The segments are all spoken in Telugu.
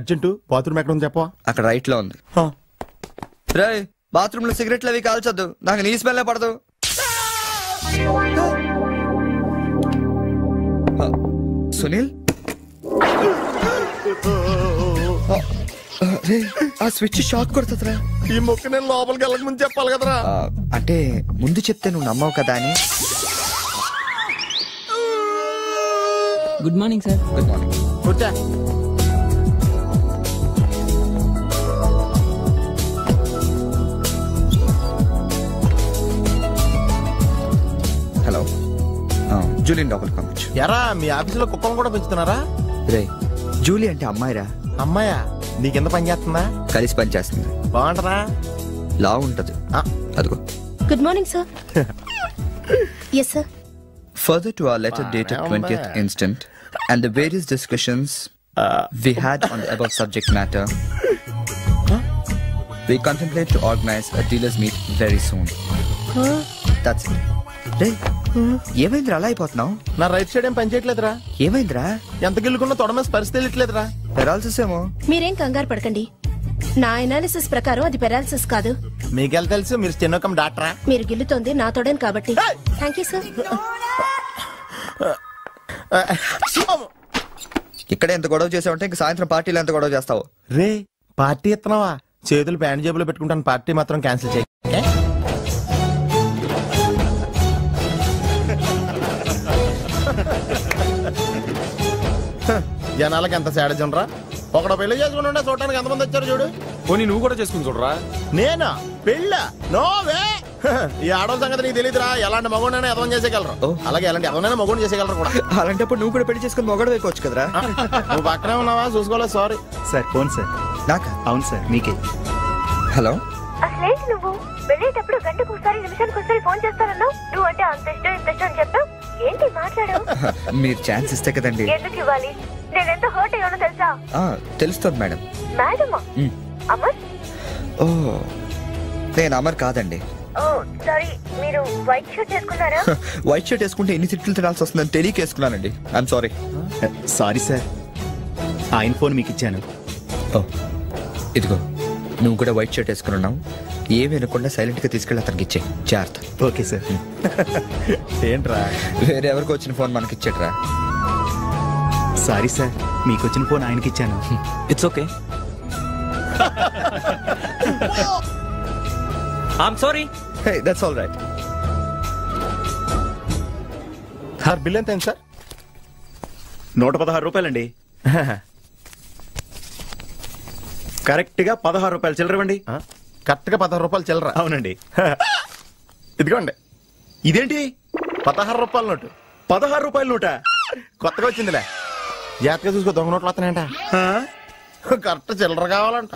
అర్జెంటు బాత్రూమ్ ఎక్కడ ఉంది చెప్పవా? అక్కడ రైట్ లో ఉంది. రే బాత్రూమ్ లో సిగరెట్లు అవి కాల్చొద్దు, నాకు నీ స్మెల్ పడదు. సునీల్ ఆ స్విచ్ షాక్ కొడుతుందిరా. ఈ మొక్క నేను లోపలికి వెళ్ళక ముందు చెప్పాలి కదరా. అంటే ముందు చెప్తే నువ్వు నమ్మవు కదా అని. Good morning sir. Good morning. కూర్చో. హలో, జూలియన్ లోపలికి పంపించు. ఎరా మీ ఆఫీసులో కుక్కలు కూడా పెంచుతున్నారా? రే జూలీ అంటే అమ్మాయిరా. అమ్మాయా? నీకెంత పని చేస్తుందా? కలిసి పని చేస్తుంది. బాగుంటదా? లా ఉంటది. అదిగో. Good morning sir. Yes sir. Further to our letter dated 20th instant and the various discussions we had on the above subject matter, we contemplate to organize a dealers meet very soon. That's it. Hey, ఏమైందిరా అలా అయిపోతున్నావు? నా రైట్ సైడ్ ఏం పని చేయట్లేదురా. ఏమైందిరా? ఎంత గిల్లుకున్నా తొడ మీద స్పర్శ తెలియట్లేదురా. పెరాలసిస్ ఏమో. మీరేం కంగారు పడకండి, నా అనాలిసిస్ ప్రకారం అది పెరాలసిస్ కాదు. మీకెళ్ళ తెలుసు, మీరు స్టెనోకం డాక్టరా? మీరు గిల్లుతోంది నా తొడని కాబట్టి. Thank you sir. ఇక్కడ ఎంత గొడవ చేసావంటే ఇంక సాయంత్రం పార్టీలో ఎంత గొడవ చేస్తావు? రే పార్టీ ఇస్తున్నావా? చేతులు ప్యాంట్ జేబులో పెట్టుకుంటాను, పార్టీ మాత్రం క్యాన్సిల్ చేయి. జనాలకి ఎంత సాడజం రా. ఒకడు పెళ్లి చేసుకుని ఉండే చూడటానికి ఎంతమంది వచ్చారు చూడు. పోనీ నువ్వు కూడా చేసుకుని చూడరా. నేనా పెళ్ళ? నోవే. ఈ ఆడవాళ్ళ సంగతి నీకు తెలియదురా. ఎలాంటి మగోడైనా ఎదవం చేసేయగలరు, అలాగే ఎలాంటి ఎదవనైనా మగోడు చేసేయగలరు కూడా. అలాంటప్పుడు నువ్వు కూడా పెళ్లి చేసుకుని మొగడు వేయవచ్చు కదరా. నువ్వు పక్కనే ఉన్నావా? చూసుకోలేదు. Sorry sir. Phone sir. నాకా? అవును సార్, మీకే. హలో. అసలేంటి నువ్వు వెళ్ళేటప్పుడు గంటకు ఒకసారి నిమిషానికి ఒకసారి ఫోన్ చేస్తానన్నావు. నువ్వు అంటే అంత ఇష్టం ఇంత ఇష్టం అని చెప్పావు. ఏంటి మాట్లాడావు? మీరు ఛాన్స్ ఇస్తే కదండి. ఎందుకు ఇవ్వాలి? నేను ఎంత హర్ట్ అయ్యానో తెలుసా? తెలుస్తుంది మేడం. మేడమా? అమర్? ఓ నేను అమర్ కాదండి. ఓ సారీ, మీరు వైట్ షర్ట్ వేసుకున్నారా? వైట్ షర్ట్ వేసుకుంటే ఎన్ని తిట్లు తినాల్సి వస్తుందని తెలియక వేసుకున్నానండి. I'm sorry. సారీ సార్, ఆయన ఫోన్ మీకు ఇచ్చాను. ఓ ఇదిగో, నువ్వు కూడా వైట్ షర్ట్ వేసుకుని ఉన్నావు. ఏమి వినకుండా సైలెంట్ గా తీసుకెళ్ళి అతనికి ఇచ్చే జాగ్రత్త. Okay sir. ఏంట్రా వేరే ఎవరికి వచ్చిన ఫోన్ మనకి ఇచ్చేట్రా. సారీ సార్, మీకు వచ్చిన ఫోన్ ఆయనకి ఇచ్చాను. It's okay. I'm sorry. Hey that's all right. Sir bill ఎంత అయింది సార్? 116 రూపాయలండి. కరెక్ట్ గా 16 రూపాయలు చిల్లరవండి. కరెక్ట్ గా 16 రూపాయలు చిల్లర? అవునండి. ఇదిగోండి. ఇదేంటి? 16 రూపాయల నోటు. 16 రూపాయల నోట? కొత్తగా వచ్చిందిలే. జాగ్రత్తగా చూసుకో, దొంగ నోట్లు వస్తున్నాయంట. కరెక్ట్ చిల్లర కావాలంట.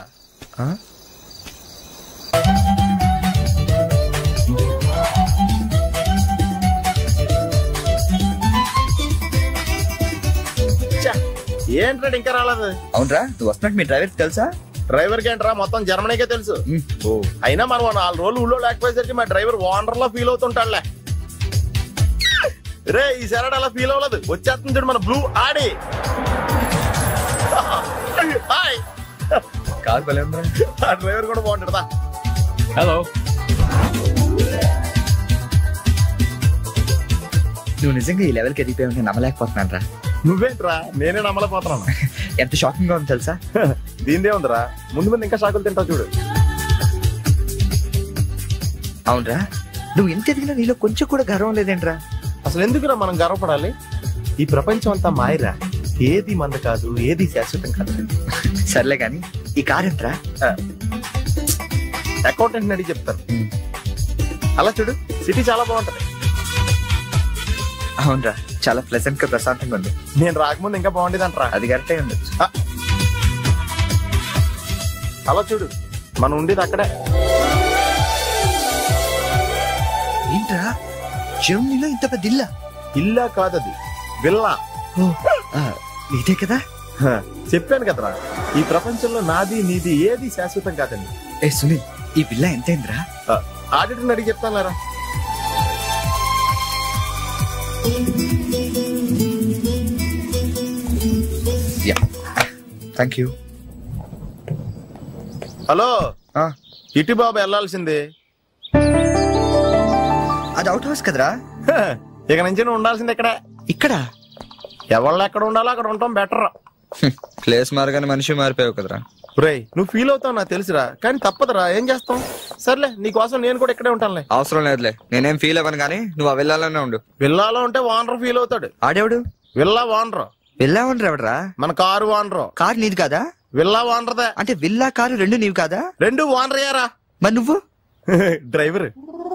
ఏంట్రా ఇంకా రాలేదు? అవునరా, నువ్వు వస్తున్నట్టు మీ డ్రైవర్ తెలుసా? డ్రైవర్ కి ఏంట్రా, మొత్తం జర్మనీకే తెలుసు. అయినా మనం 4 రోజులు ఊళ్ళో లేకపోయేసరికి మా డ్రైవర్ ఓనర్ లా ఫీల్ అవుతుంటాడులే. రే ఈ సరడ్ అలా ఫీల్ అవ్వలేదు, వచ్చేస్తుంది చూడు మన బ్లూ ఆడి. కార్ భలే ఉందా? ఆ డ్రైవర్ కూడా బాగుంటాడా? హలో. నువ్వు నిజంగా ఈ లెవెల్కి ఎదిగిపోయి నమ్మలేకపోతున్నాను రా. నువ్వేంట్రా, నేనే నమ్మలేకపోతున్నాను. ఎంత షాకింగ్ గా ఉంది తెలుసా? దీనిదే ఉందిరా, ముందు ముందు ఇంకా షాకులు తింటావు చూడు. అవునరా, నువ్వు ఎంత ఎదిగినా నీలో కొంచెం కూడా గర్వం లేదేంట్రా? అసలు ఎందుకురా మనం గర్వపడాలి? ఈ ప్రపంచం అంతా మాయరా, ఏది మంద కాదు, ఏది శాశ్వతం కాదు. సర్లే గాని ఈ కార్ ఎంతరా? అకౌంటెంట్ అడిగి చెప్తారు. అలా చూడు, సిటీ చాలా బాగుంటది. అవునరా, చాలా ప్లెజెంట్ గా ప్రశాంతంగా ఉంది. నేను రాకముందు ఇంకా బాగుండేది అంటారా? అది కరెక్టే ఉండొచ్చు. అలా చూడు, మనం ఉండేది అక్కడే. ఏంట్రా, జర్మనీలో ఇంత పెద్ద ఇల్లా? ఇల్లా కాదది, విల్లా. ఇదే కదా? చెప్పాను కదరా, ఈ ప్రపంచంలో నాది నీది ఏది శాశ్వతం కాదండి. ఏ సునీల్, ఈ విల్లా ఎంతైందిరా? ఆడిటర్ అడిగి చెప్తాను లేరా. Thank you. హలో ఆ, ఇటు బాబు వెళ్ళాల్సింది. అది అవుట్ హౌస్ కదరా. హ, ఇక నుంచి నువ్వు ఉండాల్సింది ఇక్కడ. ఇక్కడ ఎవళ్ళు ఎక్కడ ఉండాలో అక్కడ ఉండటం బెటర్. ప్లేస్ మారగానే మనిషి మారిపోయావు కదరా. రేయ్ నువ్వు ఫీల్ అవుతావు నాకు తెలుసురా, కానీ తప్పదురా, ఏం చేస్తాం. సర్లే నీకోసం నేను కూడా ఇక్కడే ఉంటానులే. అవసరం లేదులే, నేనేం ఫీల్ అవ్వను కానీ నువ్వు ఆ వెళ్ళాలనే ఉండు. విల్లాలో ఉంటే వానర్ ఫీల్ అవుతాడు. ఆడేవుడు విల్లా వానరు వెళ్ళావనరు ఎవడరా? మన కారు వానరు. కారు నీది కాదా? విల్లా వానరదే. అంటే విల్లా కారు రెండు నీవి కాదా? రెండు వానర్ అయ్యారా. మరి నువ్వు డ్రైవర్.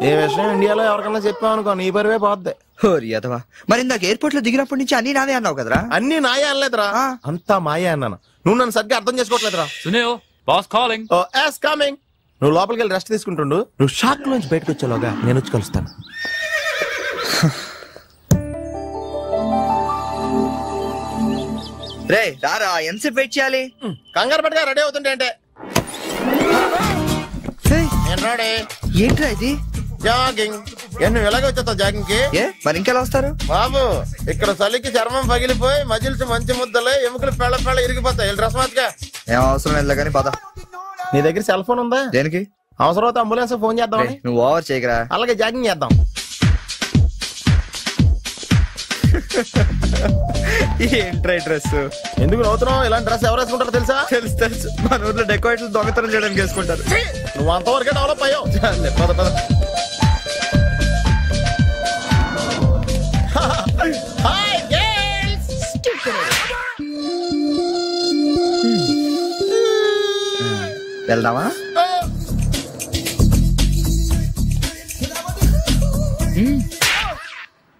ఏ విషయం ఇండియాలో ఎవరికన్నా చెప్పావు అనుకో నీ పరివే పోద్ది. హోరి అదవా. మరి ఇందాక ఎయిర్పోర్ట్ లో దిగినప్పటి నుంచి అన్ని నావే అన్నావు కదరా. అన్ని నాయే అనలేదురా, అంతా మాయే అన్నాను. నువ్వు నన్ను సరిగ్గా అర్థం చేసుకోవట్లేదురా. Sunil boss calling. Oh yes coming. నువ్వు లోపలికి వెళ్ళి రెస్ట్ తీసుకుంటుండు. నువ్వు షాక్ నుంచి బయటకు వచ్చేలోగా నేను వచ్చి కలుస్తాను. రే రారా, ఎంతసేపు వెయిట్ చేయాలి? కంగారు పట్టుగా రెడీ అవుతుంటే అంటే నేను రెడీ. ఏంట్రా ఇది? జాగింగ్. నువ్వు ఎలాగ వచ్చేస్తావు జాగింగ్ కి? ఏ మరి ఇంకెలా వస్తారు బాబు? ఇక్కడ చలికి చర్మం పగిలిపోయి మజిల్స్ మంచి ముద్దలే, ఎముకలు పెళ్ళ పెళ్ళ ఇరిగిపోతాయి. డ్రెస్ మార్చుగా. ఏం అవసరం లేదు కానీ పద. నీ దగ్గర సెల్ ఫోన్ ఉందా? దేనికి? అవసరం అయితే అంబులెన్స్ ఫోన్ చేద్దాం. నువ్వు ఓవర్ చేయకరా. అలాగే జాగింగ్ చేద్దాం. ఏంట్రా డ్రెస్? ఎందుకు నవ్వుతున్నావు? ఇలాంటి డ్రెస్ ఎవరు వేసుకుంటారో తెలుసా? తెలుసు తెలుసు, మన ఊర్లో డెకోరేట్లు దొంగతనం చేయడానికి వేసుకుంటారు. నువ్వు అంతవరకే డెవలప్ అయ్యావు. పద పద. Hi girls. వెళ్దామా?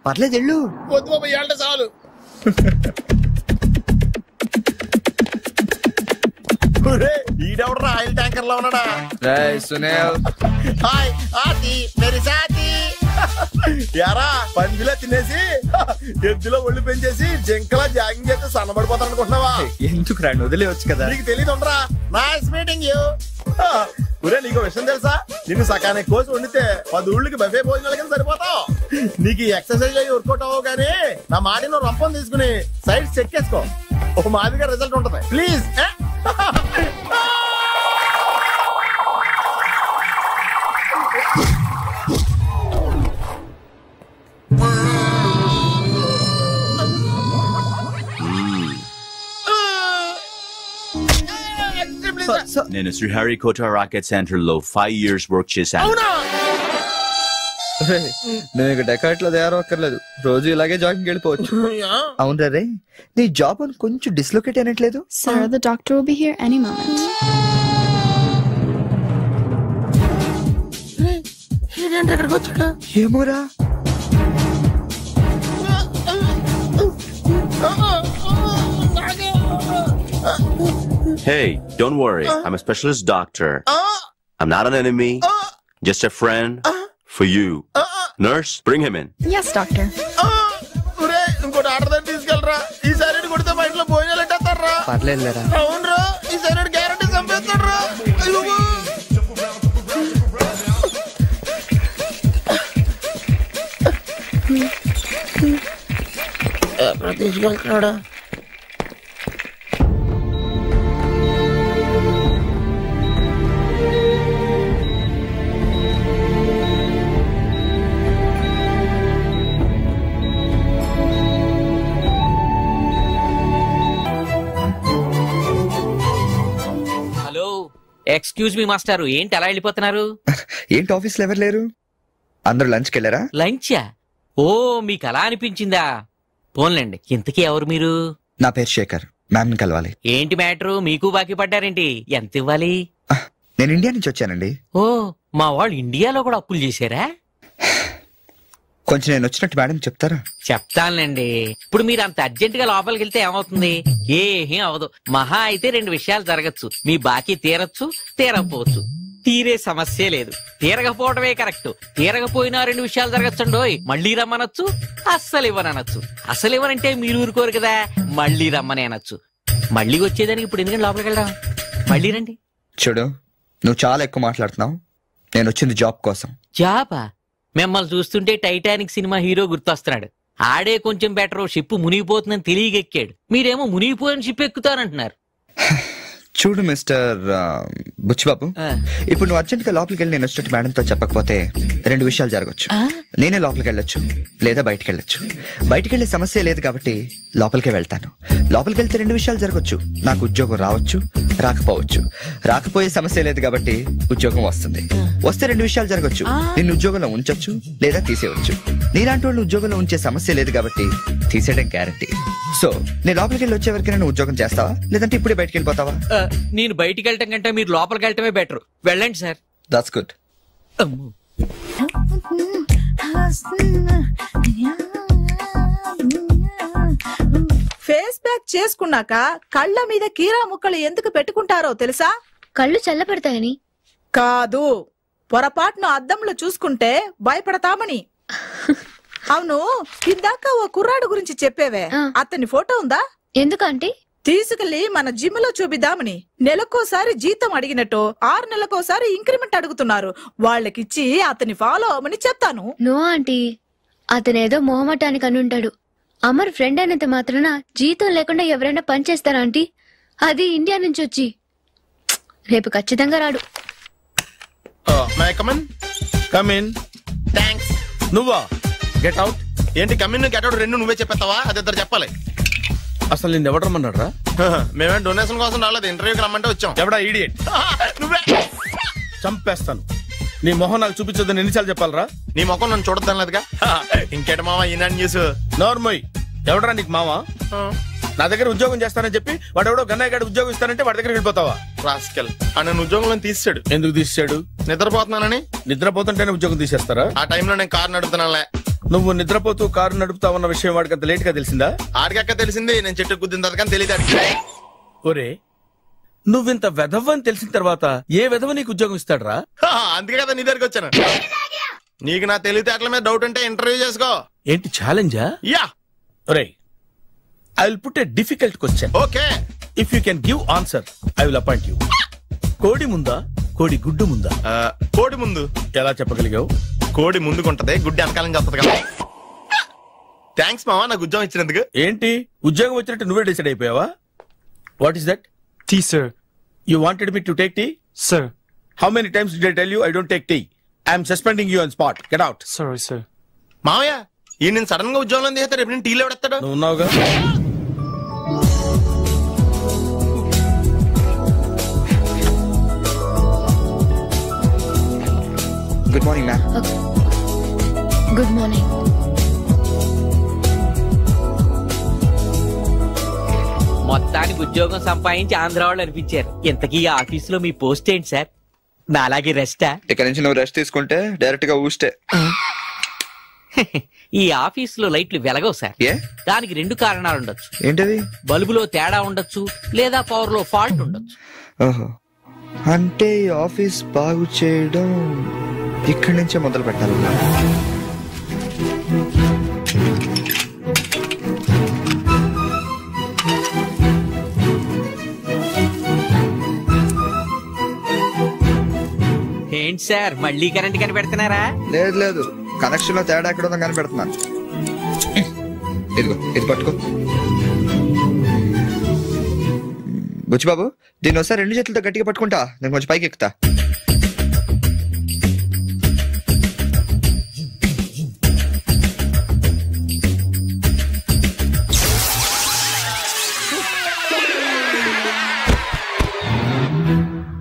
పర్లేదు వెళ్ళు. వద్దు బాబు, ఏళ్ళ చాలు. ఈడెవడరా ఆయిల్ ట్యాంకర్ లో ఉన్నాడా? సునీల్. హాయ్ ఆతి మేరీ సాతి. యారా పందిలా తినేసి ఎద్దులో ఒళ్ళు పెంచేసి జింకలా జాగింగ్ చేస్తే సన్నబడిపోతాను అనుకుంటున్నావా? ఎందుకు రాండి, వదిలేవచ్చు కదా. నీకు తెలియదు ఉండరా. Nice meeting you. ఒరే నీకు విషయం తెలుసా? నిన్ను సకానికి కోసి వండితే 10 ఊళ్ళకి బఫే భోజనాల కింద సరిపోతావు. నీకు ఈ ఎక్సర్సైజ్ అయ్యి వర్కౌట్ అవ్వవు కానీ నా మాట నువ్వు రంపం తీసుకుని సైడ్ చెక్ చేసుకో. ఒక మాదిరిగా రిజల్ట్ ఉంటుంది. ప్లీజ్. నేను శ్రీహరికోట రాకెట్ సెంటర్ లో 5 years వర్క్ చేశాను. నువ్వు ఇక డెకాట్ లో తయారక్కర్లేదు, రోజు ఇలాగే జాగింగ్ వెళ్ళిపోవచ్చు. అవును రే, నీ జాబ్ అని కొంచెం dislocate అయినట్లేదు. Sir, the doctor will be here any moment. ఏమోరా. Hey, don't worry. I'm a specialist doctor. I'm not an enemy. Just a friend for you. Nurse, bring him in. Yes, doctor. ఇంకోటి ఆర్డర్ తీసుకెళ్ళరా. ఈ సైడ్ కొడితే మా ఇంట్లో భోజనాలు ఎట్టేస్తారా? పర్లేదురా. అవునరా, ఈ సైడ్ గ్యారంటీ చంపేస్తారా. తీసుకెళ్తున్నాడా? హలో, ఎక్స్క్యూజ్ మీ మాస్టారు, ఏంటి అలా వెళ్ళిపోతున్నారు? ఏంటి ఆఫీస్ లో ఎవరు లేరు? అందరూ లంచ్కి వెళ్ళారా? లంచా? ఓ, మీకు అలా అనిపించిందా? పోన్లేండి. ఇంతకీ ఎవరు మీరు? నా పేరు శేఖర్. మ్యామ్ కలవాలి. ఏంటి మ్యాటరు? మీకు బాకీ పడ్డారేంటి? ఎంత ఇవ్వాలి? నేను ఇండియా నుంచి వచ్చానండి. ఓ, మా వాళ్ళు ఇండియాలో కూడా అప్పులు చేశారా? కొంచెం నేను వచ్చినట్టు మేడం చెప్తారా? చెప్తానులేండి. ఇప్పుడు మీరు అంత అర్జెంట్ గా లోపలికి వెళ్తే ఏమవుతుంది? ఏం అవదు. మహా అయితే 2 విషయాలు జరగచ్చు. మీ బాకీ తీరచ్చు, తీరకపోవచ్చు. తీరే సమస్య లేదు. తీరకపోవడమే కరెక్ట్. తీరకపోయినా 2 విషయాలు జరగచ్చండోయ్. మళ్ళీ రమ్మనొచ్చు, అస్సలు ఇవ్వనొచ్చు. అసలు ఇవ్వనంటే మీరు ఊరుకోరు కదా, మళ్ళీ రమ్మని అనొచ్చు. మళ్ళీ వచ్చేదానికి ఇప్పుడు ఎందుకంటే లోపలికి వెళ్దాం. మళ్ళీ రండి. చూడు, నువ్వు చాలా ఎక్కువ మాట్లాడుతున్నావు. నేను వచ్చింది జాబ్ కోసం. జాబా? మిమ్మల్ని చూస్తుంటే టైటానిక్ సినిమా హీరో గుర్తొస్తున్నాడు. ఆడే కొంచెం బెటర్. షిప్ మునిగిపోతుందని తెలియగెక్కాడు. మీరేమో మునిగిపోయిన షిప్ ఎక్కుతానంటున్నారు. చూడు మిస్టర్ బుచ్చిబాబు, ఇప్పుడు నువ్వు అర్జెంట్ గా లోపలికి వెళ్ళి నేను వచ్చినట్టు మేడంతో చెప్పకపోతే రెండు విషయాలు జరగచ్చు. నేనే లోపలికి వెళ్ళొచ్చు, లేదా బయటికి వెళ్ళొచ్చు. బయటికి వెళ్ళే సమస్య లేదు కాబట్టి లోపలికే వెళ్తాను. లోపలికి వెళ్తే రెండు విషయాలు జరగచ్చు. నాకు ఉద్యోగం రావచ్చు, రాకపోవచ్చు. రాకపోయే సమస్య లేదు కాబట్టి ఉద్యోగం వస్తుంది. వస్తే రెండు విషయాలు జరగచ్చు. నిన్ను ఉద్యోగంలో ఉంచొచ్చు, లేదా తీసేయవచ్చు. నీలాంటి వాళ్ళు ఉద్యోగంలో ఉంచే సమస్య లేదు కాబట్టి తీసేయడం గ్యారంటీ. సో నేను లోపలికి వెళ్ళి వచ్చే వరకు నేను ఉద్యోగం చేస్తావా, లేదంటే ఇప్పుడే బయటికి వెళ్ళిపోతావా? నేను బయటికి వెళ్ళటం కంటే మీరు లోపలికి వెళ్ళటమే బెటర్. వెళ్ళండి sir. That's good. Face pack చేసుకున్నాక కళ్ళ మీద కీరా ముక్కలు ఎందుకు పెట్టుకుంటారో తెలుసా? కళ్ళు చల్లబడతాయని కాదు, పొరపాటును అద్దంలో చూసుకుంటే భయపడతామని. అవును, ఇందాక ఓ కుర్రాడు గురించి చెప్పేవే, అతని ఫోటో ఉందా? ఎందుకంటే తీసుకెళ్లి మన జిమ్ లో చూపిద్దామని. నెలకోసారి జీతం అడిగినట్టు 6 నెలకోసారి ఇంక్రిమెంట్ అడుగుతున్నారు. వాళ్ళకిచ్చి అతని ఫాలో అవ్వమని చెప్తాను. నో ఆంటీ, అతనేదో మొహమాటానికి అనుంటాడు. అమర్ ఫ్రెండ్ అయినంత మాత్రాన జీతం లేకుండా ఎవరైనా పని చేస్తారా ఆంటీ? అది ఇండియా నుంచి వచ్చి. రేపు ఖచ్చితంగా రాడు. నువ్వా? Get out. ఏంటి కమిన్ గెట్ అవుట్ రెండు నువ్వే చెప్పేస్తావా? అది ఇద్దరు చెప్పాలి. అసలు నేను ఎవరు రమ్మన్నాడు రా? మేమే డొనేషన్ కోసం రాలేదు, ఇంటర్వ్యూకి రమ్మంటే వచ్చాం. ఎవడా ఈడియట్? నువ్వే. చంపేస్తాను. నీ మొహం నాకు చూపించొద్దని ఎన్నిసార్లు చెప్పాలరా? నీ ముఖం నన్ను చూడద్దాం లేదుగా. ఇంకేట మామ ఈనాడు న్యూస్. నోర్మోయ్, ఎవడరా నీకు మావా? నా దగ్గర ఉద్యోగం చేస్తానని చెప్పి వాడు ఎవడో గన్నయ్య గారు ఉద్యోగం ఇస్తానంటే వాడి దగ్గర వెళ్ళిపోతావా? రాస్కెల్. నన్ను ఉద్యోగంలో తీసాడు. ఎందుకు తీసాడు? నిద్రపోతున్నానని. నిద్రపోతుంటేనే ఉద్యోగం తీసేస్తారా? ఆ టైంలో నేను కారు నడుపుతున్నానులే. నువ్వు నిద్రపోతూ కారు నడుపుతావన్న విషయం వాడికి అంత లేట్ గా తెలిసిందా? ఆడికక్క తెలిసింది, నేను చెట్టు గుద్దిన తర్వాత కానీ తెలియదు. ఒరే, నువ్వింత వెధవ్ అని తెలిసిన తర్వాత ఏ వెధవ నీకు ఉద్యోగం ఇస్తాడరా? అందుకే కదా నీ దగ్గరికి వచ్చాను. నీకు నా తెలివితేటల మీద డౌట్ ఉంటే ఇంటర్వ్యూ చేసుకో. ఏంటి ఛాలెంజా? యా. ఒరే, I will put a difficult question. Okay. If you can give answer, I will appoint you. కోడి ముందా, కోడి గుడ్డు ముందా? కోడి ముందు. ఎలా చెప్పగలిగావు? కోడి ముందుకుంటది, గుడ్డి వెనకాలం చేస్తుంది కదా. థ్యాంక్స్ మావా నాకు ఉద్యోగం ఇచ్చినందుకు. ఏంటి ఉద్యోగం వచ్చినట్టు నువ్వే డిసైడ్ అయిపోయావా? What is that? Tea, sir. You wanted me to take tea? Sir. How many times did I tell you I don't take tea? I am suspending you on spot. Get out. Sorry, sir. మావయ్య, ఈ నేను సడన్ గా ఉద్యోగంలో తీస్తే రేపు నేను టీలో పెడతాడు. నువ్వు ఉన్నావుగా. Good morning ma'am. Good morning. మొత్తానికి ఉద్యోగం సంపాదించి ఆంధ్ర వాళ్ళు అనిపించారు. ఇంతకీ ఈ ఆఫీసులో మీ పోస్ట్ ఏంటి సార్? నా అలాగే రెస్టా? ఇక్కడ నుంచి నువ్వు రెస్ట్ తీసుకుంటే డైరెక్ట్ గా ఊస్తే. ఈ ఆఫీసులో లైట్లు వెలగవు సార్. దానికి 2 కారణాలు ఉండొచ్చు. ఏంటది? బల్బులో తేడా ఉండొచ్చు, లేదా పవర్ లో ఫాల్ట్ ఉండొచ్చు. ఓహో, అంటే ఈ ఆఫీస్ బాగు చేయడం ఇక్కడి నుంచే మొదలు పెట్టాలి. ఏంటి సార్ మళ్ళీ కరెంట్ కనిపెడుతున్నారా? లేదు లేదు, కనెక్షన్ లో తేడా ఎక్కడ ఉందని కనిపెడుతున్నాను. ఇదిగో ఇది పట్టుకో. బుచ్చిబాబు, దీన్ని ఒకసారి 2 చేతులతో గట్టిగా పట్టుకుంటా, నేను కొంచెం పైకి ఎక్కుతా.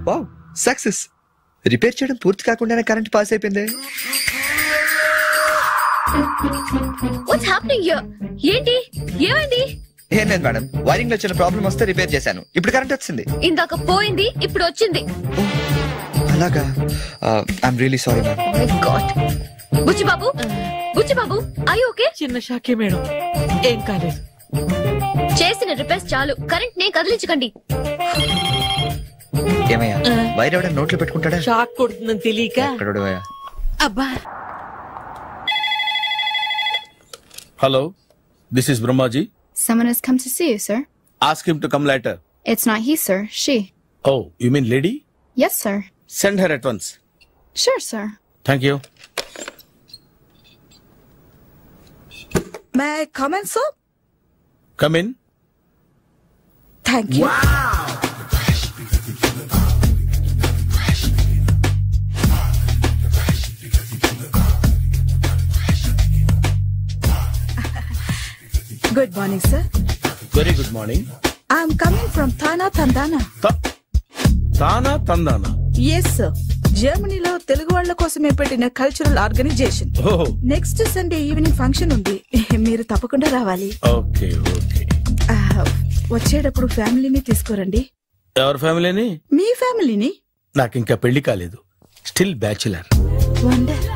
Wow, success. రిపేర్ చేయడం పూర్తి కాకుండానే కరెంట్ పాస్ అయిపోయింది. What's happening here? ఏంటి ఏమైంది? ఏం లేదు మేడం, వైరింగ్ లో చిన్న ప్రాబ్లం వస్తే రిపేర్ చేశాను. ఇప్పుడు కరెంట్ వచ్చింది. ఇందాక పోయింది, ఇప్పుడు వచ్చింది. అలాగా? I'm really sorry ma'am. Oh my God. Buchibabu, Buchibabu, are you okay? చిన్న షాకే మేడం, ఏం కాలేదు. చేసిన రిపేర్స్ చాలు, కరెంట్ నే కదిలించకండి. ఏమయ్యా, వైర్ ఎవడ నోట్లో పెట్టుకుంటాడా? షాక్ కొడుతుందని తెలియక. అబ్బా. Hello, this is Brahmaji. Someone has come to see you, sir. Ask him to come later. It's not he, sir. She. Oh, you mean lady? Yes, sir. Send her at once. Sure, sir. Thank you. May I come in, sir? Come in. Thank you. Wow. Morning sir. Very good morning. I'm coming from TANA తందానా. తానా తందానా? Yes sir. జర్మనీలో తెలుగు వాళ్ళ కోసమే పెట్టిన cultural organisation. Next Sunday evening function ఉంది, మీరు తప్పకుండా రావాలి. Okay okay. వచ్చేటప్పుడు ఫ్యామిలీని తీసుకురండి. ఎవరి ఫ్యామిలీని? మీ ఫ్యామిలీని. నాకు ఇంకా పెళ్లి కాలేదు, స్టిల్ బ్యాచులర్. వండర్.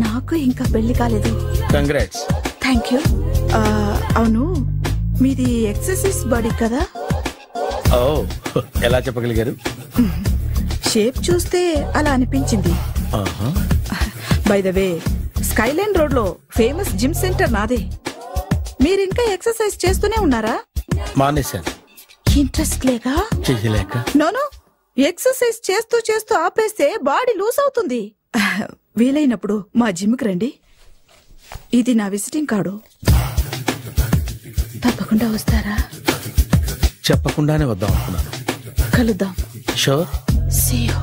నాకు ఇంకా పెళ్లి కాలేదు. కంగ్రాట్స్. Thank you. అవును, మీది ఎక్సర్సైజ్ బాడీ కదా? ఓ, ఎలా చెప్పగలిగారు? షేప్ చూస్తే అలా అనిపించింది. By the way, Skyline road లో ఫేమస్ జిమ్ సెంటర్ నాదే. మీరు ఇంకా ఎక్సర్సైజ్ చేస్తూనే ఉన్నారా? మానేశాను. ఇంట్రెస్ట్ లేక? చెయ్యలేక. నోను, ఎక్సర్సైజ్ చేస్తూ చేస్తూ ఆపేస్తే బాడీ లూజ్ అవుతుంది. వీలైనప్పుడు మా జిమ్ కి రండి. ఇది నా విజిటింగ్ కార్డు. తప్పకుండా వస్తారా? చెప్పకుండానే వద్దాం అనుకున్నాను. కలుద్దాం. షూర్. See you.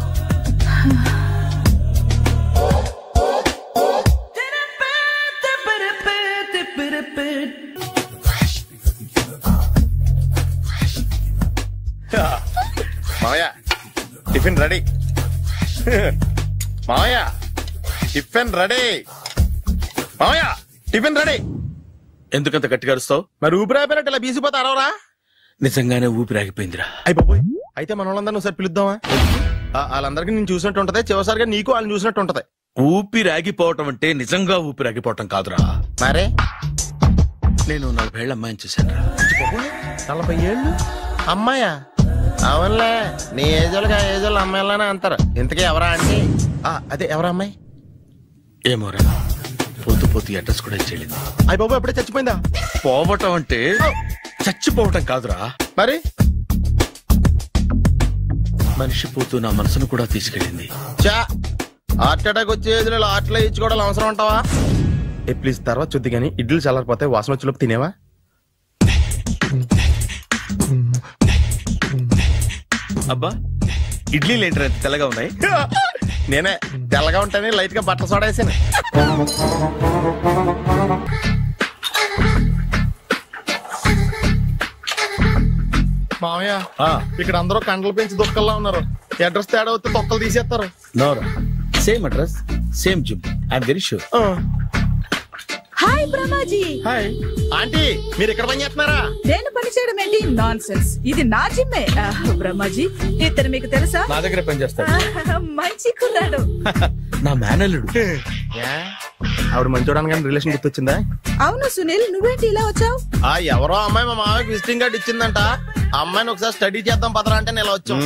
మావయ్య, టిఫిన్ రెడీ. మావయ్య, టిఫిన్ రెడీ. మావయ్య, టిఫిన్ రెడీ. ఎందుకంత గట్టిగా అరుస్తావు? మరి ఊపిరాయిపోయినట్టు ఇలా బీసిపోతే అరవరా? నిజంగానే ఊపిరాగిపోయిందిరా. అయిపోయి అయితే మన వాళ్ళందరినీ ఒకసారి పిలుద్దామా? వాళ్ళందరికీ నేను చూసినట్టు ఉంటది, చివరిసారిగా నీకు వాళ్ళని చూసినట్టు ఉంటది. ఊపిరాగిపోవటం అంటే నిజంగా ఊపిరాగిపోవటం కాదురా. మరే నేను 40 ఏళ్ల అమ్మాయిని చూశాను. 40 ఏళ్ళు అమ్మాయా? అవునులే, నీ ఏజోళ్ళకి ఆ ఏజోళ్ళు అమ్మాయిలానే అంటారు. ఇంతకీ ఎవరా అంటే? అదే ఎవరా అమ్మాయి? ఏమోరా, పోతూ పోతూ అడ్రస్ కూడా ఇచ్చేళ్ళింది. అయ్య బాబు, ఎప్పుడే చచ్చిపోయిందా? పోవటం అంటే చచ్చిపోవటం కాదురా. మరి మనిషి పోతూ నా మనసును కూడా తీసుకెళ్ళింది. చా, హార్ట్ అటాక్ వచ్చే ఏజ్లో హార్ట్లో ఇచ్చుకోవడం అవసరం ఉంటావా? ప్లీజ్ తర్వాత చూద్ది కానీ ఇడ్లీలు చల్లారిపోతే వాసన వచ్చేలోపు తినేవా? అబ్బా, ఇడ్లీలు ఏంటి అంత తెల్లగా ఉన్నాయి? నేనే తెల్లగా ఉంటానే లైట్ గా బట్టలు సోడేసాను. మామయ్య, ఇక్కడ అందరూ కండలు పెంచి దుక్కల్లా ఉన్నారు. అడ్రస్ తేడా వస్తే తొక్కలు తీసేస్తారు. నోరా, same address, same gym. I'm very sure. Hi Brahmaji. Hi aunty, మీరు ఇక్కడ పని చేస్తున్నారా? నేను పని చేయడం ఏంటి? Nonsense. ఇది నా జిమ్మే. బ్రహ్మాజీ, ఇతను మీకు తెలుసా? నా దగ్గర పని చేస్తాడు. మంచి కుర్రాడు. నా మేనల్లుడు. ఆవిడ మంచోడానికి కానీ రిలేషన్ గుర్తొచ్చిందా? అవును సునీల్, నువ్వేంటి ఇలా వచ్చావు? ఎవరో అమ్మాయి మా మామయ్యకి విజిటింగ్ కార్డు ఇచ్చిందంట. ఆ అమ్మాయిని ఒకసారి స్టడీ చేద్దాం పదరా అంటే నేను ఇలా వచ్చాం.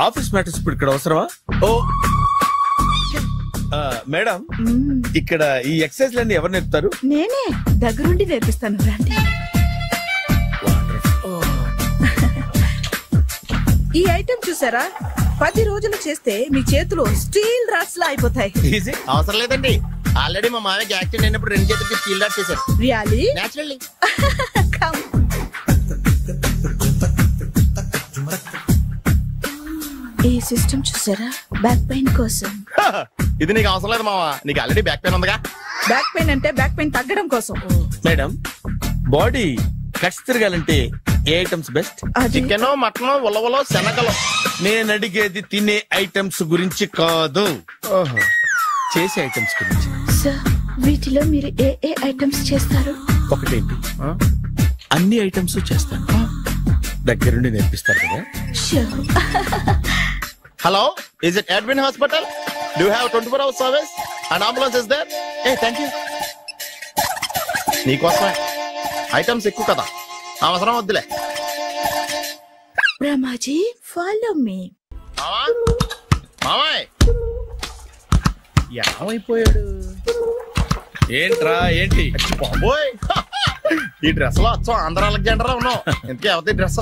ఆఫీస్ మ్యాటర్స్ ఇప్పుడు ఇక్కడ అవసరమా? ఓ మేడం, ఇక్కడ ఈ ఎక్సర్సైజ్ లన్నీ ఎవరు నేర్పుతారు? నేనే దగ్గరుండి నేర్పిస్తాను, రండి. ఈ ఐటెం చూసారా? 10 రోజులు చేస్తే మీ చేతులు స్టీల్ రాట్స్ లా అయిపోతాయి. అవసరం లేదండి, ఆల్రెడీ మా మామయ్యకి యాక్సిడెంట్ అయినప్పుడు 2 చేతులకి స్టీల్ రాట్స్ చేశారు. రియల్లీ? నేచురల్లీ. ఈ సిస్టమ్ చూసారా? బ్యాక్ పెయిన్ కోసం. ఇది నీకు అవసరం లేదు మావా, నీకు ఆల్రెడీ బ్యాక్ పెయిన్ ఉందిగా. బ్యాక్ పెయిన్ అంటే బ్యాక్ పెయిన్ తగ్గడం కోసం. మేడం, బాడీ కట్స్ తిరగాలంటే ఏ ఐటమ్స్ బెస్ట్? చికెన్, మటన్, ఉలవలో, శనగలు. నేను అడిగేది తినే ఐటమ్స్ గురించి కాదు, చేసే ఐటమ్స్ గురించి. సార్, వీటిలో మీరు ఏ ఏ ఐటమ్స్ చేస్తారు? ఒకటేంటి, అన్ని ఐటమ్స్ చేస్తాను. దగ్గరుండి నేర్పిస్తారు కదా. Hello, is it Edwin Hospital? Do you have 24 hours service? An ambulance is there? Hey, thank you. నీకోసమే ఐటమ్స్ ఎక్కువ కదా, అవసరం వద్దులే. Brahmaji, follow me. మామాయ్ ఏమైపోయాడు? ఏంట్రా ఏంటి? బాబోయ్, ఈ డ్రెస్ లో వచ్చాం ఆంధ్ర అలెగ్జాండర్ ఉన్నావు. ఇంకే అవతీ డ్రెస్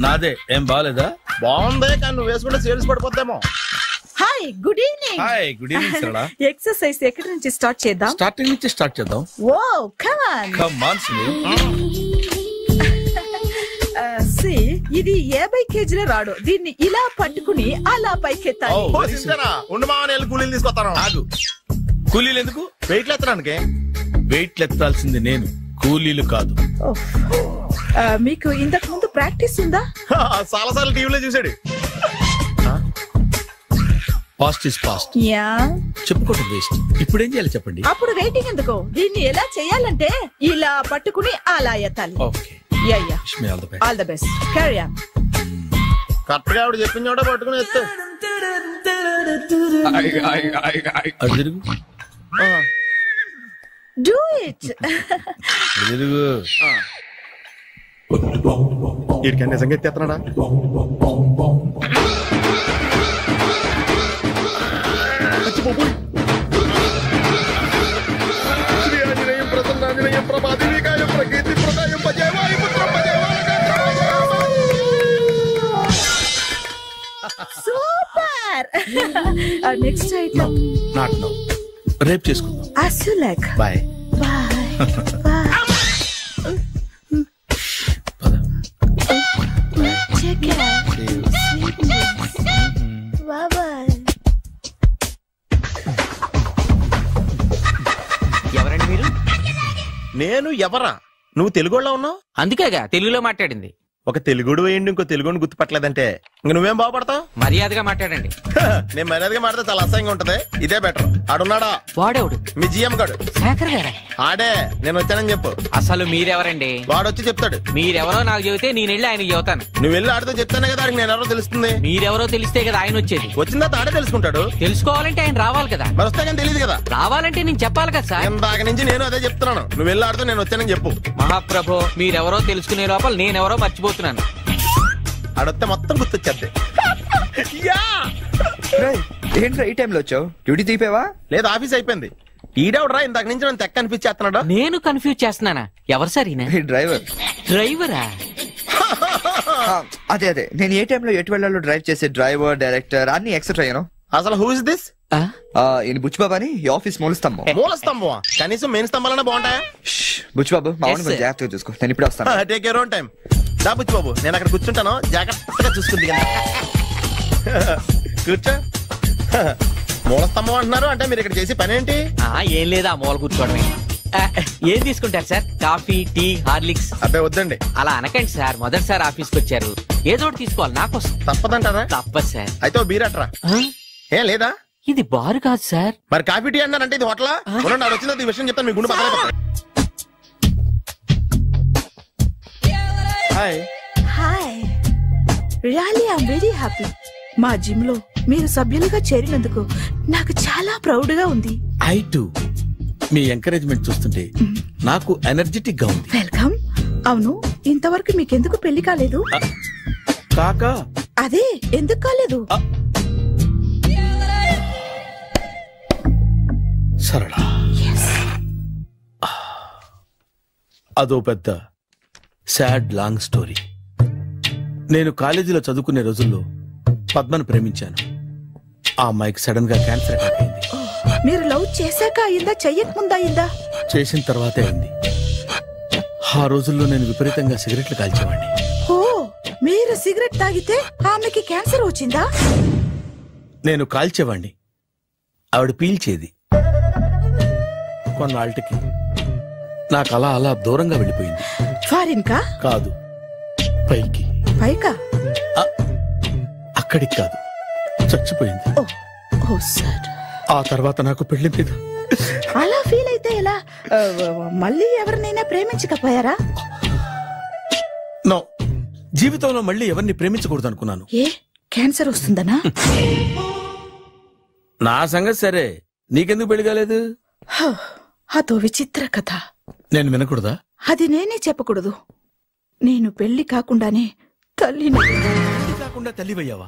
నాదే. ఏం బాగాలేదా? బాగుంది, కానీ నువ్వు వేసుకుంటే సేల్స్ పడిపోద్దేమో. Hi, good evening. Hi, good evening Sarala. Exercise ఎక్కడి నుంచి స్టార్ట్ చేద్దాం? స్టార్టింగ్ నుంచి స్టార్ట్ చేద్దాం. Oh come on. Come on Sunil. ఇది 50 కేజీల రాడు. దీన్ని ఇలా పట్టుకుని అలా పైకెత్తాలి. ఉండు మామ, నేను కూలీలు తీసుకొస్తాను. ఆగు, కూలీలు ఎందుకు? వెయిట్ ఎత్తడానికి. వెయిట్ ఎత్తాల్సింది నేను, కూలీలు కాదు. మీకు ఇంతకు ముందు ప్రాక్టీస్ ఉందా? చాలా సార్లు టీవీలో చూసాడు. Past is past. యా, చెప్పుకోవడం వేస్ట్. ఇప్పుడు ఏం చేయాలి చెప్పండి. అప్పుడు వెయిటింగ్ ఎందుకు? దీన్ని ఎలా చేయాలంటే ఇలా పట్టుకుని అలా ఎత్తాలి. Okay. Ya ya, all the best. Carry on. Correct గా ఆవిడ చెప్పిన చోట పట్టుకుని ఎత్తు. Do it. వీడికి నిజంగా ఎత్తేస్తున్నాడా? శ్రీ ఆంజనేయం ప్రసన్నాంజనేయం ప్రభాదేవికాయం ప్రకీర్తి ప్రదాయం భజేవాయ పుత్రం super. Next item not now, రేపు చేసుకుందాం. as you like. Bye Bye. Check it out. Bye. ఎవరండి మీరు? నేను ఎవరా? నువ్వు తెలుగులో ఉన్నావు. అందుకేగా తెలుగులో మాట్లాడింది. ఒక తెలుగుడు వేయండి, ఇంకో తెలుగుని గుర్తుపట్టలేదంటే ఇంక నువ్వేం బాగుపడతావు? మర్యాదగా మాట్లాడండి. నేను మర్యాదగా మాట్లాడితే చాలా అసహ్యంగా ఉంటది. ఇదే బెటర్. ఆడున్నాడా? వాడేవుడు? మీ జిఎం గాడు. శేఖర్ గారా? ఆడే. నేను వచ్చానని చెప్పు. అసలు మీరెవరండి? వాడొచ్చి చెప్తాడు. మీరెవరో నాకు చెబితే నేను వెళ్ళి ఆయనకి చెబుతాను. నువ్వు వెళ్ళి ఆడితో చెప్తానే కదా నేను ఎవరో తెలుస్తుంది. మీరెవరో తెలిస్తే కదా ఆయన వచ్చేది. వచ్చిందా ఆడే తెలుసుకుంటాడు. తెలుసుకోవాలంటే ఆయన రావాలి కదా. మరి వస్తే కానీ తెలియదు కదా. రావాలంటే నేను చెప్పాలి కదా సార్. ఇందాక నుంచి నేను అదే చెప్తున్నాను. నువ్వు వెళ్ళి ఆడితో నేను వచ్చానని చెప్పు. మహాప్రభు, మీరెవరో తెలుసుకునే లోపల నేనెవరో మర్చిపోతున్నాను. ఆడొస్తే మొత్తం గుర్తొచ్చేద్ది. ఏంట్రా ఈ టైంలో వచ్చావు? డ్యూటీ తీపేవా? లేదు, ఆఫీస్ అయిపోయింది. ఈడెవడరా ఇందాక నుంచి నన్ను తెక్క అనిపించేస్తున్నాడు. నేను కన్ఫ్యూజ్ చేస్తున్నానా? ఎవరు సార్ ఈయన? డ్రైవర్. డ్రైవరా? అదే నేను ఏ టైంలో ఎటు వెళ్ళాలో డ్రైవ్ చేసే డ్రైవర్, డైరెక్టర్ అన్ని ఎక్సెట్రా. యూనో. అసలు హూ ఇస్ దిస్? ఈయన బుచ్చిబాబు అని ఈ ఆఫీస్ మూలస్తంభం. మూలస్తంభం? కనీసం మెయిన్ స్తంభాలన్నా బాగుంటాయా? బుచ్చిబాబు మా వాడిని కొంచెం జాగ్రత్తగా చూసుకో. నేను ఇప్పుడు వస్తాను. Take your own time. దా బుచ్చిబాబు, నేను అక్కడ కూర్చుంటాను, జాగ్రత్తగా చూసుకుంది కదా. కూర్చో. మూలస్తంభం అంటున్నారు అంటే మీరు ఇక్కడ చేసే పని ఏంటి? ఏం లేదా, మూల కూర్చోవడమే. ఏం తీసుకుంటారు సార్? Coffee, tea, Horlicks? అబ్బాయి వద్దండి. అలా అనకండి సార్, మొదటిసారి ఆఫీస్కి వచ్చారు, ఏదో ఒకటి తీసుకోవాలి. నాకోసం. తప్పదంటారా? తప్పదు సార్. అయితే బీరట్రా. ఏం లేదా? ఇది బారు కాదు సార్. మరి కాఫీ టీ అన్నారంటే ఇది హోటలా? నాడు వచ్చింది ఈ విషయం చెప్తాను, మీ గుండె పక్కన. Hi. Hi. Really I am very happy. మా జిమ్ లో మీరు సభ్యులుగా చేరినందుకు నాకు చాలా ప్రౌడ్ గా ఉంది. I to. మీ ఎంకరేజ్మెంట్ చూస్తుంటే నాకు ఎనర్జెటిక్ గా ఉంది. వెల్కమ్. అవును, ఇంతవరకు మీకెందుకు పెళ్లి కాలేదు? కాకా. అదే ఎందుకు కాలేదు? సరళ, అదో పెద్ద సాడ్ లాంగ్ స్టోరీ. నేను కాలేజీలో చదువుకునే రోజుల్లో పద్మను ప్రేమించాను. ఆ అమ్మాయికి సడన్ గా క్యాన్సర్ అటాక్ అయింది. మీరు లవ్ చేశాక అయిందా, చెయ్యక ముందా అయిందా? చేసిన తర్వాతే అయింది. ఆ రోజుల్లో నేను విపరీతంగా సిగరెట్లు కాల్చేవాడిని. ఓ, మీరు సిగరెట్ తాగితే ఆమెకి క్యాన్సర్ వచ్చిందా? నేను కాల్చేవాణ్ణి, ఆవిడ పీల్చేది. కొన్నాళ్ళకి నాకు అలా అలా దూరంగా వెళ్ళిపోయింది. ఫారిన్ కా? కాదు, పైకి. పైకా? అక్కడికి కాదు, చచ్చిపోయింది. ఓ సార్. ఆ తర్వాత నాకు పెళ్లి మీద. అలా ఫీల్ అయితే ఎలా? మళ్ళీ ఎవరినైనా ప్రేమించకపోయారా? నో, జీవితంలో మళ్ళీ ఎవరిని ప్రేమించకూడదు అనుకున్నాను. ఏ, క్యాన్సర్ వస్తుందనా? నా సంగతి సరే, నీకెందుకు పెళ్లి కాలేదు? అదో విచిత్ర కథ. నేను వినకూడదా? అది నేనే చెప్పకూడదు. నేను పెళ్లి కాకుండానే తల్లిని. కాకుండా తల్లివయ్యావా?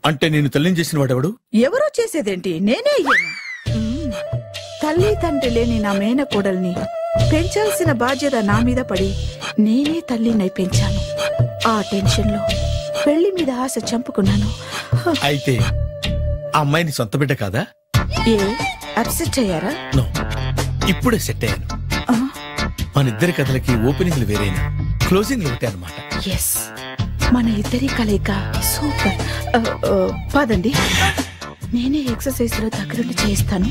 అంటే నేను తల్లిని చేసిన వాడెవడు? ఎవరో చేసేదేంటి, నేనే అయ్యాను. తల్లి తండ్రి లేని నా మేనకోడల్ని పెంచాల్సిన బాధ్యత నా మీద పడి నేనే తల్లినై పెంచాను. ఆ టెన్షన్ లో పెళ్లి మీద ఆశ చంపుకున్నాను. అయితే ఆ అమ్మాయిని సొంత బిడ్డ కాదా? ఏ, అప్సెట్ అయ్యారా? నో, ఇప్పుడే సెట్ అయ్యాను. మన ఇద్దరి కథలకి ఓపెనింగ్లు వేరేనా, క్లోజింగ్లు ఒకటే అన్నమాట. ఎస్, మన ఇద్దరి కలయిక సూపర్. పదండి, నేనే ఎక్సర్సైజ్ లో దగ్గరుండి చేయిస్తాను.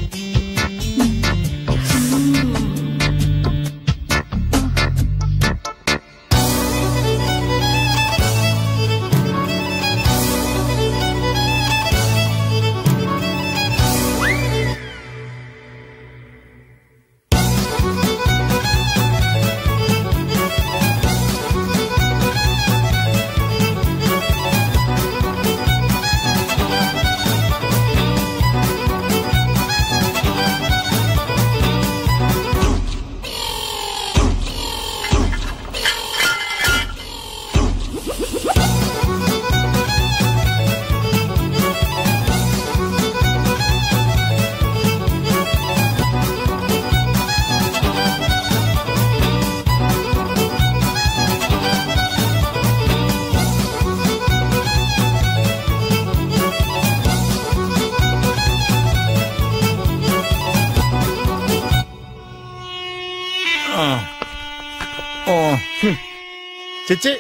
చిచ్చి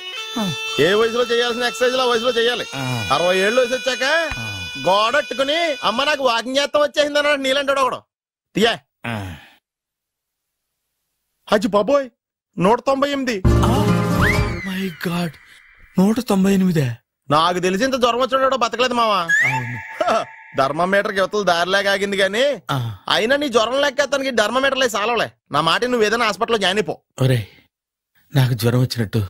ఏ వయసులో చేయాల్సిన ఎక్సర్సైజ్ ఆ వయసులో చేయాలి. 60 ఏళ్ళు వయసు వచ్చాక గోడట్టుకుని అమ్మ నాకు వాకింగ్ చేస్తాం వచ్చేసింది అన్నాడు నీలంటాడు ఒకడు. తీయా అజ్జి బాబోయ్ 198. My God 198. నాకు తెలిసి ఇంత జ్వరం వచ్చాడు బతకలేదు మావా. ధర్మమీటర్ యువతలు దారిలాగా ఆగింది గానీ అయినా నీ జ్వరం లెక్క తనకి ధర్మమీటర్లే సాలవలే. నా మాట నువ్వు ఏదైనా హాస్పిటల్లో జాయిన్ అయిపో. ఒరే నాకు జ్వరం వచ్చినట్టు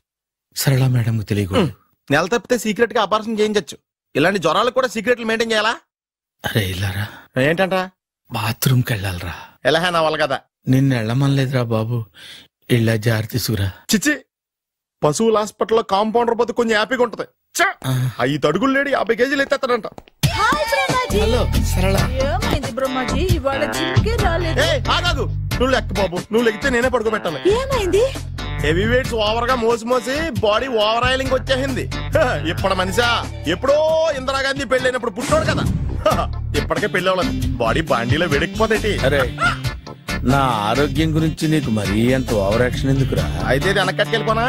సరళ మేడం తెలియకూడదు. నెల తప్పితే సీక్రెట్ గా ఆపరేషన్ చేయించచ్చు. ఇలాంటి జ్వరాలకు కూడా సీక్రెట్లు మెయింటైన్ చేయాలా? అరే ఇల్లారా ఏంటంట? బాత్రూమ్కి వెళ్ళాలరా. ఎలా నా వాళ్ళ కదా నిన్ను వెళ్ళమనలేదురా బాబు. ఇళ్ళ జారి తీసుకురా. చిచ్చి పశువుల హాస్పిటల్లో కాంపౌండర్ పోతే కొంచెం హ్యాపీగా ఉంటది. 5 అడుగులు లేడి 50 కేజీలు ఎత్తేస్తాడంట. హలో సరళ. ఏమైంది బ్రహ్మాజీ ఇవాళ జిమ్కే రాలేదు? ఆగాగు, నువ్వు లెక్క బాబు. నువ్వు లెక్కితే నేనే పడుకోబెట్టాలి. ఏమైంది? హెవీ వెయిట్స్ ఓవర్ గా మోసి బాడీ ఓవర్ ఆయిలింగ్ వచ్చేసింది. ఇప్పుడు మనిషా ఎప్పుడో ఇందిరాగాంధీ పెళ్ళైనప్పుడు పుట్టాడు కదా, ఇప్పటికే పెళ్లి అవ్వలేదు. బాడీ బాండీలో వెడికిపోతాయి. అరే నా ఆరోగ్యం గురించి నీకు మరీ అంత ఓవర్ యాక్షన్ ఎందుకురా? అయితే వెనక్కి కట్టుకెళ్ళిపోనా?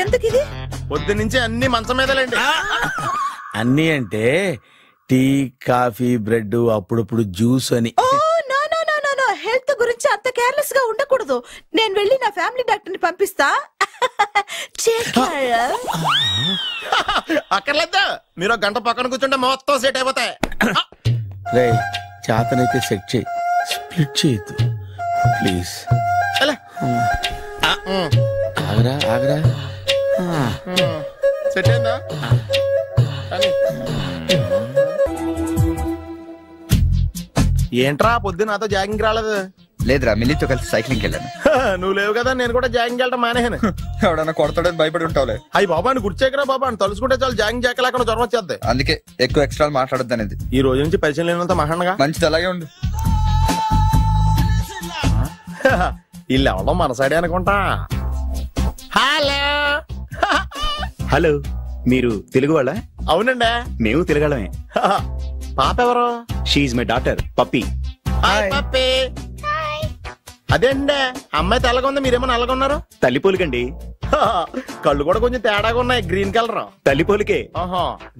ఎందుకు ఇది? పొద్దు నుంచి అన్ని మంచం మీదలేండి. అన్ని అంటే టీ కాఫీ బ్రెడ్ అప్పుడప్పుడు జ్యూస్ అని. హెల్త్ గురించి అంత కేర్లెస్ గా ఉండకూడదు. నేను వెళ్ళి నా ఫ్యామిలీ డాక్టర్ ని పంపిస్తా. అక్కర్లేదా, మీరు గంట పక్కన కూర్చుంటే మొత్తం సెట్ అయిపోతాయి. రే చేతనైతే సెట్ చేయి, స్ప్లిట్ చేయొద్దు ప్లీజ్. ఆగరా ఆగరా. సెట్ అయిందా? ఏంట్రా పొద్దున్న నాతో జాగింగ్ రాలేదు? లేదురా, మిల్లితో కలిసి సైక్లింగ్ వెళ్ళాను. నువ్వు లేవు కదా నేను కూడా జాగింగ్ వెళ్ళడం మానేహాను. ఎవడన్నా కొడతాడని భయపడి ఉంటావులే. అయ్యి బాబా అని గుర్చేకరా బాబా అని తలుసుకుంటే చాలు జాగింగ్ చేయలేకుండా జ్వరం వచ్చేద్ది. అందుకే ఎక్కువ ఎక్స్ట్రా మాట్లాడొద్దు అనేది. ఈ రోజు నుంచి పరిచయం లేనంత మహానగా మంచిది, అలాగే ఉండు. వీళ్ళు ఎవడం మన సైడే అనుకుంటా. హలో హలో, మీరు తెలుగు వాళ్ళ? అవునండి, మేము తెలుగాళ్ళమే. పాప ఎవరు? She's my daughter Pappi. Hi Pappi. అదేండి అమ్మాయి తెల్లగా ఉంది, మీరేమో నల్లగా ఉన్నారు. తల్లిపోలికండి. కళ్ళు కూడా కొంచెం తేడాగా ఉన్నాయి, గ్రీన్ కలర్. తల్లిపోలికే.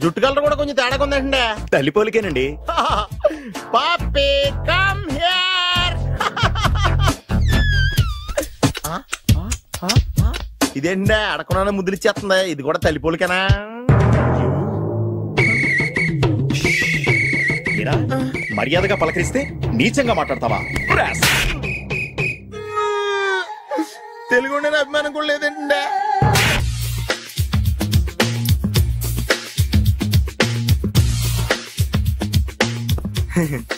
జుట్టు కలర్ కూడా కొంచెం తేడాగా ఉందండి. తల్లిపోలికేనండి. పప్పి కమ్ హియర్. ఇదేండి అడగకుండా ముద్దులు ఇచ్చేస్తుంది. ఇది కూడా తల్లిపోలికేనా? మర్యాదగా పలకరిస్తే నీచంగా మాట్లాడతావా? తెలుగు అభిమానం కూడా లేదండి.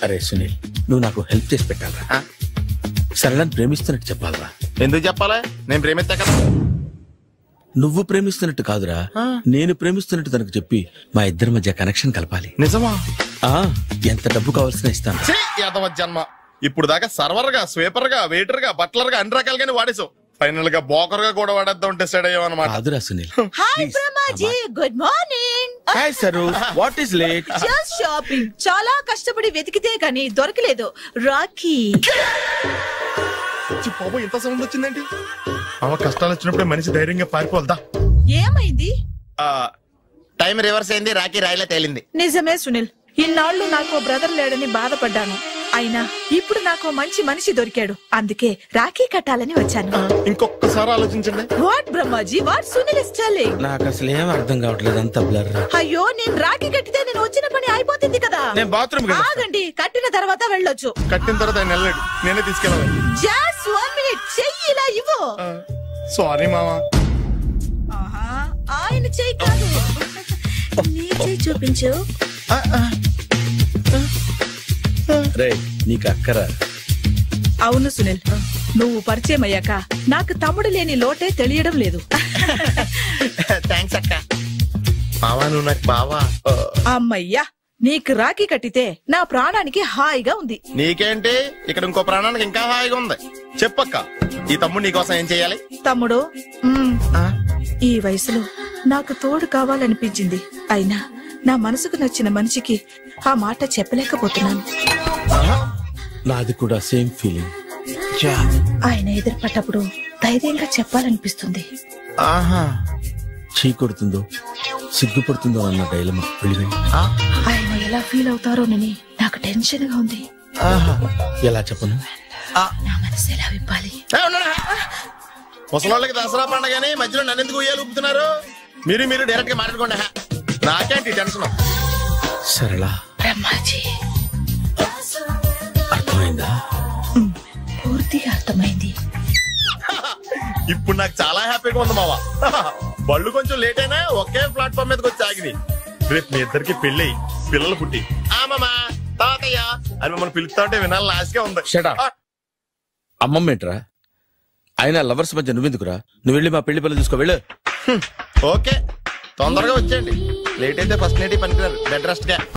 అరే సునీల్, నువ్వు నాకు హెల్ప్ చేసి పెట్టాలరా. సరళని ప్రేమిస్తున్నట్టు చెప్పాలరా. ఎందుకు చెప్పాలా? నేను ప్రేమిస్తా కదా. నువ్వు ప్రేమిస్తున్నట్టు కాదురా, నేను ప్రేమిస్తున్నట్టు తనకు చెప్పి మా ఇద్దరి మధ్య కనెక్షన్ కలపాలి. నిజమా? ఎంత డబ్బు కావాల్సిన ఇస్తాను. యాదవ జన్మ. ఇప్పుడు దాకా సర్వర్ గా, స్వీపర్ గా, వెయిటర్ గా, బట్లర్ గా అన్ని రకాలుగానే వాడేసావు. ఫైనల్ గా బోకర్ గా కూడా వాడేద్దాం డిసైడ్ అయ్యావు అన్నమాట. కాదురా Sunil. Hi Brahmaji, good morning. Hi sir, what is late? Just shopping. చాలా కష్టపడి వెతికితే కానీ దొరకలేదు. రాఖీ. బాబు ఇంత సౌండ్ వచ్చిందేంటి? అవ కష్టాలు వచ్చినప్పుడే మనిషి ధైర్యంగా పారిపోల్దా. ఏమైంది? టైం రివర్స్ అయింది, రాఖీ రాయిలా తేలింది. నిజమే సునీల్, ఇన్నాళ్ళు నాకు బ్రదర్ లేడని బాధపడ్డాను. అయినా ఇప్పుడు నాకు మంచి మనిషి దొరికాడు. అందుకే రాఖీ కట్టాలని వచ్చాను. ఇంకొకసారి ఆలోచించండి. What Brahmaji, what Sunil is telling? నాకు అసలు ఏం అర్థం కావట్లేదు, అంత బ్లర్. అయ్యో, నేను రాఖీ కట్టితే నేను వచ్చిన పని అయిపోతుంది కదా. నేను బాత్రూమ్ ఆగండి, కట్టిన తర్వాత వెళ్ళొచ్చు. కట్టిన తర్వాత ఆయన వెళ్ళాడు, నేనే తీసుకెళ్ళాలి. జస్ట్ 1 minute, చెయ్యి ఇలా ఇవ్వు. సారీ మామా. ఆయన చెయ్యి కాదు, నీ చెయ్యి చూపించు. రే నీకు అక్కరా? అవును సునీల్, నువ్వు పరిచయం అయ్యాక నాకు తమ్ముడు లేని లోటే తెలియడం లేదు. థ్యాంక్స్ అక్క. బావా నువ్వు నాకు బావా. అమ్మయ్యా, నీకు రాఖీ కట్టితే నా ప్రాణానికి హాయిగా ఉంది. నీకేంటి, ఇక్కడ ఇంకో ప్రాణానికి ఇంకా హాయిగా ఉంది. చెప్పక్క, ఈ తమ్ముడు నీకోసం ఏం చెయ్యాలి? తమ్ముడు, ఈ వయసులో నాకు తోడు కావాలనిపించింది. అయినా నా మనసుకు నచ్చిన మనిషికి ఆ మాట చెప్పలేకపోతున్నాను. నాది కూడా సేమ్ ఫీలింగ్. ఆయన ఎదురుపడ్డప్పుడు ధైర్యంగా చెప్పాలనిపిస్తుంది. చీ కొడుతుందో సిగ్గుపడుతుందో అన్న డైలమా వెళ్ళి ఆయన ఎలా ఫీల్ అవుతారోనని నాకు టెన్షన్ గా ఉంది. ఎలా చెప్పను? నా మనసు ఎలా విప్పాలి? ముసలోళ్ళకి దసరా పండగని మధ్యలో నన్ను ఎందుకు ఉయ్యాలు ఊపుతున్నారు? మీరు డైరెక్ట్ గా మాట్లాడుకోండి. నాకేంటి టెన్షన్? సరళ బ్రహ్మాజీ అర్థమైందా? పూర్తిగా అర్థమైంది. ఇప్పుడు నాకు చాలా హ్యాపీగా ఉంది మావా. బళ్ళు కొంచెం లేట్ అయినా ఒకే ప్లాట్ఫామ్ మీదకి వచ్చి ఆగింది. రేపు మీ ఇద్దరికి పెళ్ళి పిల్లలు పుట్టి మామా తాతయ్య అని మిమ్మల్ని పిలుస్తా ఉంటే వినాలని ఆశగా ఉంది. అమ్మమ్మ ఏంట్రా? అయినా లవర్స్ మధ్య నువ్వెందుకురా? నువ్వు వెళ్ళి మా పెళ్లి పిల్లలు చూసుకో వెళ్ళు. ఓకే, తొందరగా వచ్చేయండి. లేట్ అయితే ఫస్ట్ నైట్ పనికిరారు. బెడ్ రెస్ట్ గా.